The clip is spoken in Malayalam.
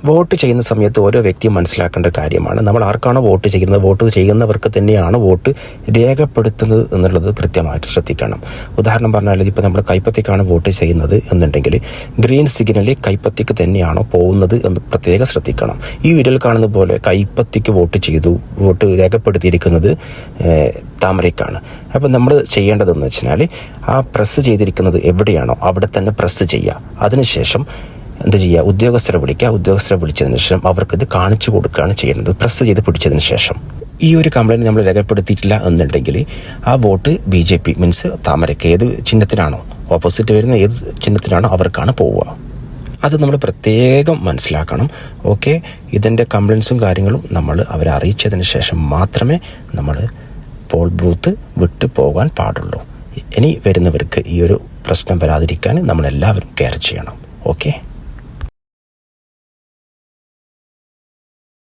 വോട്ട് ചെയ്യുന്ന സമയത്ത് ഓരോ വ്യക്തിയും മനസ്സിലാക്കേണ്ട കാര്യമാണ്. നമ്മൾ ആർക്കാണോ വോട്ട് ചെയ്യുന്നത്, വോട്ട് ചെയ്യുന്നവർക്ക് തന്നെയാണ് വോട്ട് രേഖപ്പെടുത്തുന്നത് എന്നുള്ളത് കൃത്യമായിട്ട് ശ്രദ്ധിക്കണം. ഉദാഹരണം പറഞ്ഞാൽ, ഇപ്പോൾ നമ്മൾ കൈപ്പത്തിക്കാണ് വോട്ട് ചെയ്യുന്നത് എന്നുണ്ടെങ്കിൽ ഗ്രീൻ സിഗ്നൽ കൈപ്പത്തിക്ക് തന്നെയാണോ പോകുന്നത് എന്ന് പ്രത്യേകം ശ്രദ്ധിക്കണം. ഈ വീഡിയോയിൽ കാണുന്ന പോലെ കൈപ്പത്തിക്ക് വോട്ട് ചെയ്തു, വോട്ട് രേഖപ്പെടുത്തിയിരിക്കുന്നത് താമരയ്ക്കാണ്. അപ്പോൾ നമ്മൾ ചെയ്യേണ്ടതെന്ന് വെച്ചാൽ ആ പ്രസ് ചെയ്തിരിക്കുന്നത് എവിടെയാണോ അവിടെ തന്നെ പ്രസ് ചെയ്യുക. അതിനുശേഷം എന്ത് ചെയ്യുക, ഉദ്യോഗസ്ഥരെ വിളിക്കുക. ഉദ്യോഗസ്ഥരെ വിളിച്ചതിന് ശേഷം അവർക്കിത് കാണിച്ചു കൊടുക്കുകയാണ് ചെയ്യുന്നത്, പ്രസ് ചെയ്ത് പിടിച്ചതിന് ശേഷം. ഈ ഒരു കംപ്ലയിൻറ്റ് നമ്മൾ രേഖപ്പെടുത്തിയിട്ടില്ല എന്നുണ്ടെങ്കിൽ ആ വോട്ട് BJP മീൻസ് താമരയ്ക്ക് ഏത് ചിഹ്നത്തിനാണോ ഓപ്പോസിറ്റ് വരുന്ന ഏത് ചിഹ്നത്തിനാണോ അവർക്കാണ് പോവുക. അത് നമ്മൾ പ്രത്യേകം മനസ്സിലാക്കണം. ഓക്കെ, ഇതിൻ്റെ കംപ്ലയിൻസും കാര്യങ്ങളും നമ്മൾ അവരെ അറിയിച്ചതിന് ശേഷം മാത്രമേ നമ്മൾ പോൾ ബൂത്ത് വിട്ടു പോകാൻ പാടുള്ളൂ. ഇനി വരുന്നവർക്ക് ഈ ഒരു പ്രശ്നം വരാതിരിക്കാൻ നമ്മളെല്ലാവരും കെയർ ചെയ്യണം. ഓക്കെ.